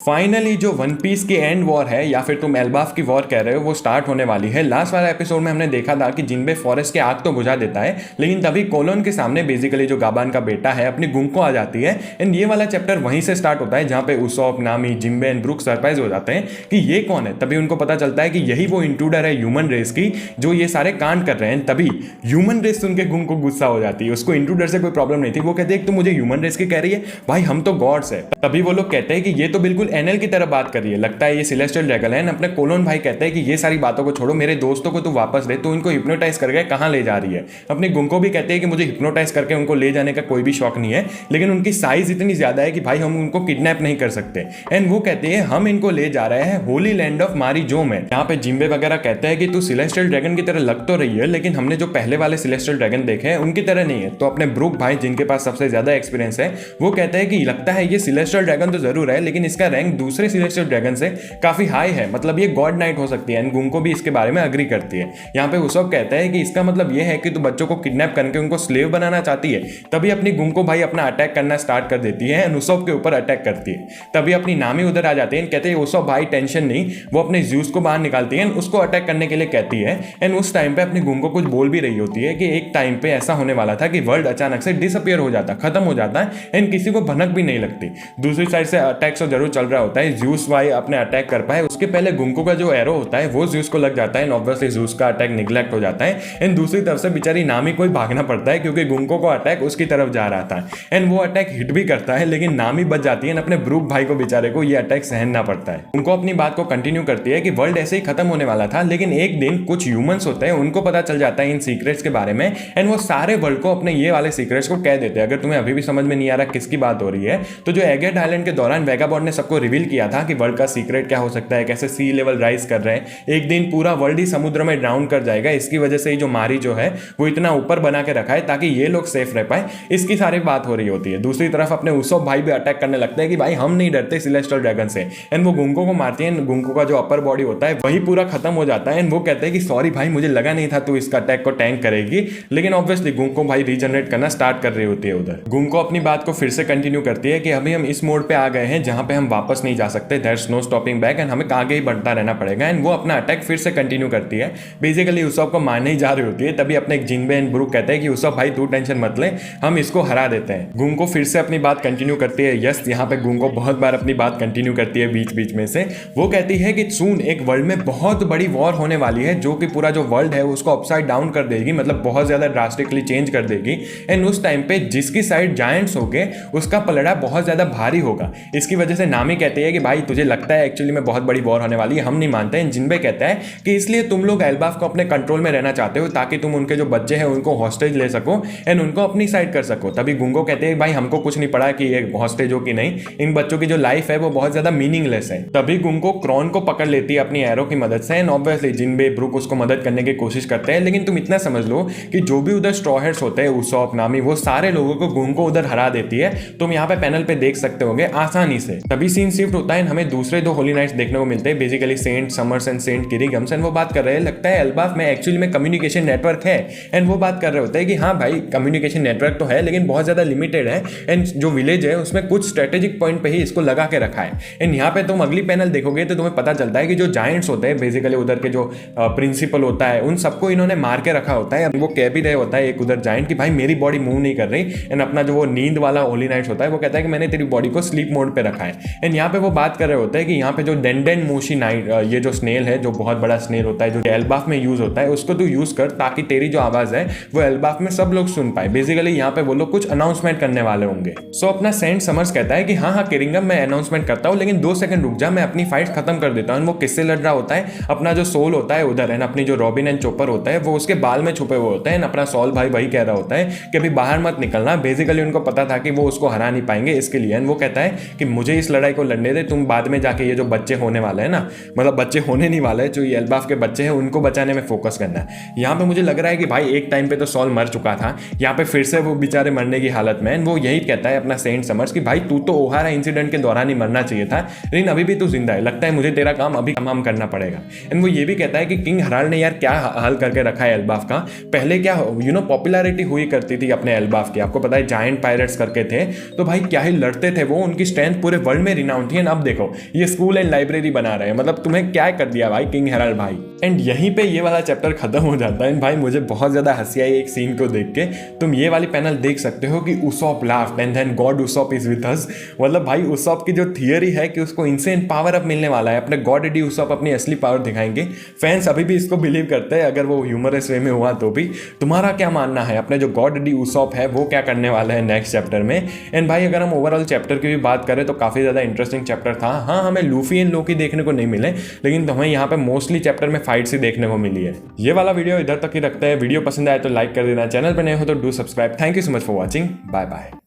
Finally जो one piece की and war है या फिर तुम एल्बाफ की वॉर कह रहे हो वो स्टार्ट होने वाली है। लास्ट वाला एपिसोड में हमने देखा था कि जिनबे फॉरेस्ट की आग तो बुझा देता है, लेकिन तभी कोलोन के सामने बेसिकली जो गाबान का बेटा है अपनी गुंको आ जाती है। एंड ये वाला चैप्टर वहीं से स्टार्ट होता है जहां पे उसॉप, नामी, जिम्बे एंड ब्रूक सरप्राइज हो जाते हैं कि ये कौन है। तभी उनको पता चलता है कि यही वो इंट्रूडर है ह्यूमन रेस की जो ये सारे कांड कर रहे हैं। तभी ह्यूमन रेस सुन के गुंको गुस्सा हो जाती है। उसको इंट्रूडर से कोई प्रॉब्लम नहीं थी, वो कहते हैं तुम मुझे ह्यूमन रेस की कह रही है, भाई हम तो गॉड्स है। तभी वो लोग कहते हैं कि ये तो बिल्कुल एनएल की तरह बात कर रही है, लगता है ये सिलेस्टियल ड्रैगन है। अपने कोलोन भाई कहते हैं कि ये सारी बातों को छोड़ो, मेरे दोस्तों को तू वापस दे, तू इनको हिप्नोटाइज करके कहां ले जा रही है। अपनी गुंको भी कहते हैं कि मुझे हिप्नोटाइज करके उनको ले जाने का कोई भी शौक नहीं है, लेकिन उनकी साइज इतनी ज्यादा है कि भाई हम उनको किडनैप नहीं कर सकते। एंड वो कहते हैं हम इनको ले जा रहे हैं होली लैंड ऑफ मारी जो में। यहाँ पे जिम्बे वगैरह कहते हैं कि तू सिलेस्टियल ड्रैगन की तरह लग तो रही है, लेकिन हमने जो पहले वाले सिलेस्टियल ड्रैगन देखे हैं उनकी तरह नहीं है। तो अपने ब्रूक भाई जिनके पास सबसे ज्यादा एक्सपीरियंस है वो कहते हैं कि लगता है ये सिलेस्टियल ड्रैगन तो जरूर है, लेकिन इसका रैंक दूसरे सिलेस्टियल ड्रैगन से काफी हाई है, मतलब ये गॉड नाइट हो सकती है। एंड गुंको भी इसके बारे में अग्री करती है। यहाँ पे उसॉप कहता है कि इसका मतलब ये है कि तू बच्चों को किडनैप करके उनको स्लेव बनाना चाहती है। तभी अपनी गुंको भाई अपना अटैक करना स्टार्ट कर देती है एंड उसॉप के ऊपर अटैक करती है। तभी अपनी नामी उधर आ जाती है, कहते हैं उसॉप भाई टेंशन नहीं, वो अपने ज्यूस को बाहर निकालती है, उसको अटैक करने के लिए कहती है। एंड उस टाइम पे अपनी गुंको कुछ बोल भी रही होती है कि एक टाइम पे ऐसा होने वाला था कि वर्ल्ड अचानक से डिसअपियर हो जाता, खत्म हो जाता है एंड किसी को भनक भी नहीं लगती। दूसरी साइड से अटैक तो जरूर चल रहा होता है, ज्यूस भाई अपने अटैक कर पाए उसके पहले गुंको का जो एरो होता है वो ज्यूस को लग जाता है एंड ऑब्वियसली ज्यूस का अटैक निगलेक्ट हो जाता है। एंड दूसरी तरफ से बेचारी नामी को भागना पड़ता है क्योंकि गुंको को अटैक उसकी तरफ जा रहा था एंड वो अटैक हिट भी करता है, लेकिन नामी बच जाती है। अपने ब्रूक भाई को बेचारे को ये अटैक सहनना पड़ता है। उनको अपनी बात को कंटिन्यू करती है कि वर्ल्ड ऐसे ही खत्म होने वाला था, लेकिन एक दिन कुछ ह्यूमंस होते हैं उनको पता चल जाता है इन सीक्रेट्स के बारे में एंड वो सारे वर्ल्ड को अपने ये वाले सीक्रेट्स को कह देते हैं। अगर तुम्हें अभी भी समझ में नहीं आ रहा किसकी बात हो रही है, तो जो एगेट आइलैंड के दौरान वेगाबॉन्ड ने सबको रिवील किया था कि वर्ल्ड का सीक्रेट क्या हो सकता है, कैसे सी लेवल राइज कर रहे हैं, एक दिन पूरा वर्ल्ड ही समुद्र में ड्राउन कर जाएगा। इसकी वजह से ही जो मारी जो है वो इतना ऊपर बना के रखा है ताकि ये लोग सेफ रह पाए, इसकी सारी बात हो रही होती है। दूसरी तरफ अपने उसॉप भाई भी अटैक करने लगते हैं कि भाई हम नहीं डरते सिलेस्टियल ड्रैगन से एंड वो गुंको को मारती है। गुंको का जो अपर बॉडी होता है वही पूरा खत्म हो जाता है एंड वो कहते हैं कि सॉरी भाई मुझे लगा नहीं था तू इसका अटैक को टैंक करेगी, लेकिन ऑब्वियसली गुंको भाई रीजनरेट करना स्टार्ट कर रही होती है। उधर गुंको अपनी बात को फिर से कंटिन्यू करती है कि अभी हम इस मोड पे आ गए हैं जहां पे हम वापस नहीं जा सकते, there is no stopping back and हमें आगे ही बढ़ता रहना पड़ेगा। एंड वो अपना अटैक फिर से कंटिन्यू करती है, बेसिकली उसॉप को मारने ही जा रही होती है। तभी अपने जिन्बे एंड ब्रूक कहते हैं कि उसॉप भाई तू टेंशन मत ले, हम इसको हरा देते हैं। गुंको फिर से अपनी बात कंटिन्यू करती है। यस, यहाँ पे गुंको बहुत बार अपनी बात कंटिन्यू करती है बीच बीच में से। वो कहती है कि सून एक वर्ल्ड में बहुत बड़ी वॉर होने वाली है जो कि पूरा जो वर्ल्ड है उसको अपसाइड डाउन कर देगी, मतलब बहुत ज्यादा ड्रास्टिकली चेंज कर देगी। एंड उस टाइम पे जिसकी साइड जायंट्स होंगे उसका पलड़ा बहुत ज्यादा भारी होगा। इसकी वजह से नामी कहती है कि भाई तुझे लगता है एक्चुअली में बहुत बड़ी वॉर होने वाली है, हम नहीं मानते हैं। जिन्बे कहता है कि इसलिए तुम लोग एल्बाफ को अपने कंट्रोल में रहना चाहते हो ताकि तुम उनके जो बच्चे हैं उनको हॉस्टेज ले सको एंड उनको अपनी साइड कर सको। तभी गुंको कहते हैं भाई हमको कुछ नहीं पड़ा कि ये हॉस्टेज हो कि नहीं, इन बच्चों की जो लाइफ है वो बहुत ज्यादा मीनिंगलेस है। तभी गुंको क्रॉन को पकड़ लेती है अपनी एरो की मदद से एंड ऑब्वियसली जिन्बे ब्रूक उसको मदद करने की कोशिश करते हैं। लेकिन तुम इतना समझ लो कि जो भी उधर स्ट्रॉ हेड्स होते हैं, उसॉप, नामी, वो सारे लोगों को गुंको उधर हरा देती है। तुम यहाँ पे पैनल पे देख सकते होंगे आसानी से। तभी सीन शिफ्ट होता है, हमें दूसरे दो होली नाइट्स देखने को मिलते हैं, बेसिकली सेंट समर्स एंड सेंट किरिगम्स। एंड वो बात कर रहे हैं, लगता है एल्बाफ में एक्चुअली में कम्युनिकेशन नेटवर्क है। एंड वो बात कर रहे होते हैं कि हाँ भाई कम्युनिकेशन नेटवर्क तो है लेकिन बहुत ज्यादा लिमिटेड है एंड जो विलेज है उसमें कुछ स्ट्रेटेजिक पॉइंट पे ही इसको लगा के रखा है। एंड यहाँ पे तुम अगली पैनल देखोगे तो तुम्हें पता चलता है कि जो जायंट्स होते हैं, बेसिकली उधर के जो प्रिंसिपल होता है, उन सबको इन्होंने मार के रखा होता है। वो कह भी रहे होता है एक उधर जायंट कि भाई मेरी बॉडी मूव नहीं कर रही। एंड अपना जो वो नींद वाला होली नाइट्स होता है वो कहता है कि मैंने तेरी बॉडी को स्लीप मोड पे रखा है। एंड यहाँ पे वो बात कर रहे होते हैं कि यहाँ पे जो डेंडेन मोशी नाइट, ये जो स्नेल है जो बहुत बड़ा स्नेल होता है जो एल्बाफ में यूज होता है, उसको तू यूज कर ताकि तेरी जो आवाज है वो एल्बाफ में सब लोग सुन पाए। बेसिकली यहाँ पे वो लोग कुछ अनाउंसमेंट करने वाले होंगे। सो अपना सेंट समर्स कहता है कि हाँ हाँ किरिंगम मैं अनाउंसमेंट करता हूँ, लेकिन 2 सेकंड रुक जा, मैं अपनी फाइट खत्म कर देता हूँ। वो किससे लड़ रहा होता है, अपना जो सोल होता है उधर है, अपनी जो रॉबिन एंड चोपर होता है वो उसके बाल में छुपे हुए होते हैं। अपना सॉल भाई वही कह रहा होता है कि अभी बाहर मत निकलना। बेसिकली उनको पता था कि वो उसको हरा नहीं पाएंगे इसके लिए। वो कहता है कि मुझे इस लड़ाई को लड़ने दे, तुम बाद में जाके ये जो बच्चे होने वाले हैं ना, मतलब बच्चे होने नहीं वाले, जो ये एल्बाफ के बच्चे हैं उनको बचाने में फोकस करना है। यहाँ पे मुझे लग रहा है कि भाई एक टाइम पे तो सॉल मर चुका था, यहाँ पे फिर से वो बेचारे मरने की हालत में। वो यही कहता है अपना सेंट समर्स कि भाई तू तो ओहारा इंसिडेंट के दौरान ही मरना चाहिए था, लेकिन अभी भी तू जिंदा है, लगता है मुझे तेरा काम अभी तमाम करना पड़ेगा। एंड वो ये भी कहता है कि किंग हराल्ड ने यार क्या हाल करके रखा है एल्बाफ का। पहले क्या पॉपुलैरिटी हुई करती थी अपने एल्बाफ की, आपको पता है जायंट पायरेट्स करके थे, तो भाई क्या ही लड़ते थे वो, उनकी स्ट्रेंथ पूरे वर्ल्ड में रिनाउंड डाउन थी एंड अब देखो ये स्कूल एंड लाइब्रेरी बना रहे हैं। मतलब तुम्हें क्या कर दिया भाई किंग हेराल्ड भाई। एंड यहीं पे ये वाला चैप्टर खत्म हो जाता है। एंड भाई मुझे बहुत ज्यादा हंसी आई एक सीन को देख के। तुम ये वाली पैनल देख सकते हो कि Usopp laughed and then god Usopp is with us. मतलब भाई उसॉप की जो थियरी है कि उसको इंसेंट पावर अप मिलने वाला है, अपने गॉड एडी उसॉप अपनी असली पावर दिखाएंगे। फैंस अभी भी इसको बिलीव करते हैं अगर वो ह्यूमरस वे में हुआ तो भी। तुम्हारा क्या मानना है? अपने जो गॉड एडी उसॉप है वो क्या करने वाला है नेक्स्ट चैप्टर में? एंड भाई अगर हम ओवरऑल चैप्टर की भी बात करें तो काफी ज्यादा इंटरेस्टिंग चैप्टर था। हाँ हमें लूफी एंड लोकी देखने को नहीं मिले, लेकिन हमें यहाँ पे मोस्टली चैप्टर में फाइट्स ही देखने को मिली है। ये वाला वीडियो इधर तक ही रखते हैं। वीडियो पसंद आए तो लाइक कर देना, चैनल पर नए हो तो do subscribe. Thank you so much for watching, bye bye.